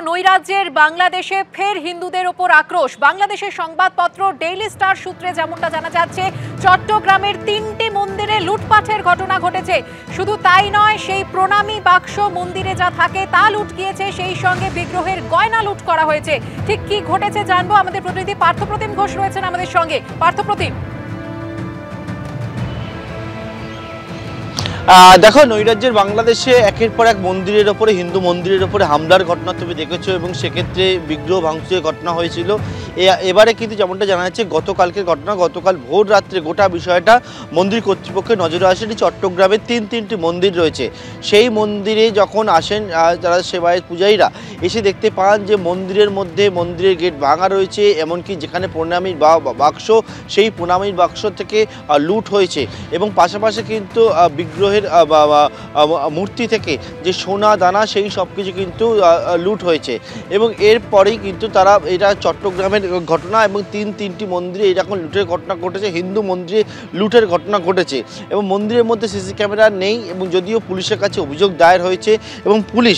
নৈরাজ্যের বাংলাদেশে ফের হিন্দুদের ওপর আক্রোশ। বাংলাদেশের সংবাদপত্র ডেইলি স্টার সূত্রে যেমনটা জানা যাচ্ছে, চট্টগ্রামের 3টি মন্দিরে লুটপাটের ঘটনা ঘটেছে। শুধু তাই নয়, সেই প্রণামী বাক্স মন্দিরে যা থাকে তা লুট গিয়েছে, সেই সঙ্গে বিগ্রহের গয়না লুট করা হয়েছে। ঠিক কি ঘটেছে জানবো, আমাদের প্রতিনিধি পার্থপ্রতিম ঘোষ রয়েছেন আমাদের সঙ্গে। পার্থপ্রতিম, দেখো, নৈরাজ্যের বাংলাদেশে একের পর এক মন্দিরের ওপরে, হিন্দু মন্দিরের ওপরে হামলার ঘটনা তুমি দেখেছো এবং সেক্ষেত্রে বিগ্রহ ভাঙচুরের ঘটনা হয়েছিল। এবারে কিন্তু যেমনটা জানা যাচ্ছে, গতকালকের ঘটনা, গতকাল ভোর রাত্রে গোটা বিষয়টা মন্দির কর্তৃপক্ষের নজরে আসেনি। চট্টগ্রামে তিনটি মন্দির রয়েছে, সেই মন্দিরে যখন আসেন যারা সেবায়েত পূজারীরা, এসে দেখতে পান যে মন্দিরের মধ্যে মন্দিরের গেট ভাঙা রয়েছে, এমনকি যেখানে প্রণামীর বাক্স, সেই প্রণামীর বাক্স থেকে লুট হয়েছে এবং পাশাপাশি কিন্তু বিগ্রহের মূর্তি থেকে যে সোনা দানা, সেই সব কিছু কিন্তু লুট হয়েছে। এবং এরপরেই কিন্তু তারা, এটা চট্টগ্রামের ঘটনা এবং তিনটি মন্দিরে এরকম লুটের ঘটনা ঘটেছে, হিন্দু মন্দিরে লুটের ঘটনা ঘটেছে এবং মন্দিরের মধ্যে সিসি ক্যামেরা নেই। এবং যদিও পুলিশের কাছে অভিযোগ দায়ের হয়েছে এবং পুলিশ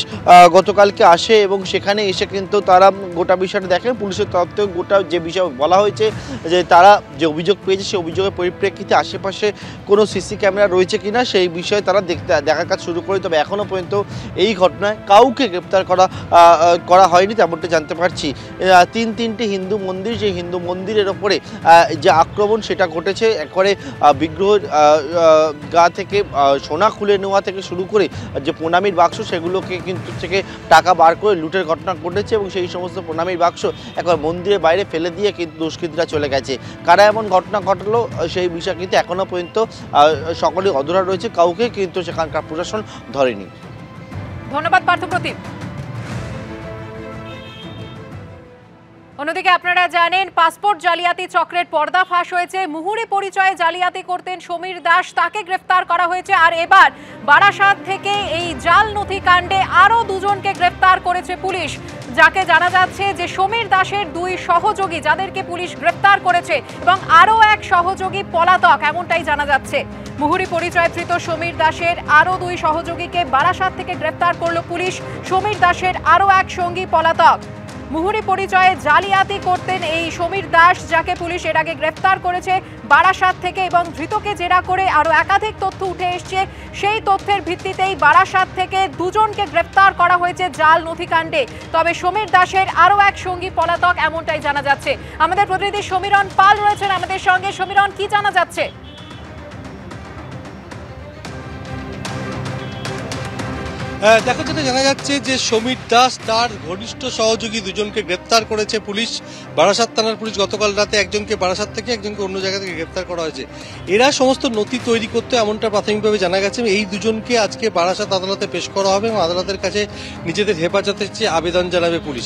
গতকালকে আসে এবং সেখানে এসে কিন্তু তারা গোটা বিষয়টা দেখেন। পুলিশের তরফ থেকে গোটা যে বিষয় বলা হয়েছে, যে তারা যে অভিযোগ পেয়েছে, সেই অভিযোগের পরিপ্রেক্ষিতে আশেপাশে কোনো সিসি ক্যামেরা রয়েছে কিনা সেই বিষয়ে তারা দেখার কাজ শুরু করে। তবে এখনও পর্যন্ত এই ঘটনায় কাউকে গ্রেপ্তার করা হয়নি তেমনটা জানতে পারছি। তিনটি হিন্দু মন্দির, যে হিন্দু মন্দিরের ওপরে যে আক্রমণ সেটা ঘটেছে, একবারে বিগ্রহের গা থেকে সোনা খুলে নেওয়া থেকে শুরু করে যে প্রণামীর বাক্স, সেগুলোকে কিন্তু থেকে টাকা বার করে লুটের ঘটনা ঘটেছে এবং সেই সমস্ত প্রণামীর বাক্স একবার মন্দিরের বাইরে ফেলে দিয়ে কিন্তু দুষ্কৃতীরা চলে গেছে। কারা এমন ঘটনা ঘটালো সেই বিষয় কিন্তু এখনও পর্যন্ত সকলে অধরা রয়েছে, কাউকে কিন্তু সেখানকার প্রশাসন ধরেনি। ধন্যবাদ পার্থপ্রতিম। অন্যদিকে আপনারা জানেন, পাসপোর্ট জালিয়াতি চক্রের পর্দাফাঁস হয়েছে। মুহুরী পরিচয়ে জালিয়াতি করতেন সমীর দাস, তাকে গ্রেফতার করা হয়েছে। আর এবার বারাসাত থেকে এই জাল নথি কাণ্ডে আরও দুজনকে গ্রেফতার করেছে পুলিশ। যাকে জানা যাচ্ছে যে সমীর দাসের 2 সহযোগী, যাদেরকে পুলিশ গ্রেফতার করেছে, এবং আরও এক সহযোগী পলাতক, এমনটাই জানা যাচ্ছে। মুহুরী পরিচয়কৃত সমীর দাসের আরও 2 সহযোগীকে বারাসাত থেকে গ্রেফতার করল পুলিশ। সমীর দাসের আরও এক সঙ্গী পলাতক। মুহুরী পরিচয়ে জালিয়াতি করতেন এই সমীর দাস, যাকে পুলিশ এর আগে গ্রেফতার করেছে বারাসাত থেকে, এবং ধৃতকে জেরা করে আরও একাধিক তথ্য উঠে এসছে। সেই তথ্যের ভিত্তিতেই বারাসাত থেকে দুজনকে গ্রেফতার করা হয়েছে জাল নথিকাণ্ডে। তবে সমীর দাসের আরও এক সঙ্গী পলাতক, এমনটাই জানা যাচ্ছে। আমাদের প্রতিনিধি সমীরণ পাল রয়েছেন আমাদের সঙ্গে। সমীরণ, কি জানা যাচ্ছে? দেখো, যেটা জানা যাচ্ছে যে সমীর দাস তার ঘনিষ্ঠ সহযোগী দুজনকে গ্রেপ্তার করেছে পুলিশ। বারাসাত থানার পুলিশ গতকাল রাতে একজনকে বারাসাত থেকে, একজনকে অন্য জায়গা থেকে গ্রেপ্তার করা হয়েছে। এরা সমস্ত নথি তৈরি করতে, এমনটা প্রাথমিকভাবে জানা গেছে। এই দুজনকে আজকে বারাসাত আদালতে পেশ করা হবে এবং আদালতের কাছে নিজেদের হেফাজতের চেয়ে আবেদন জানাবে পুলিশ।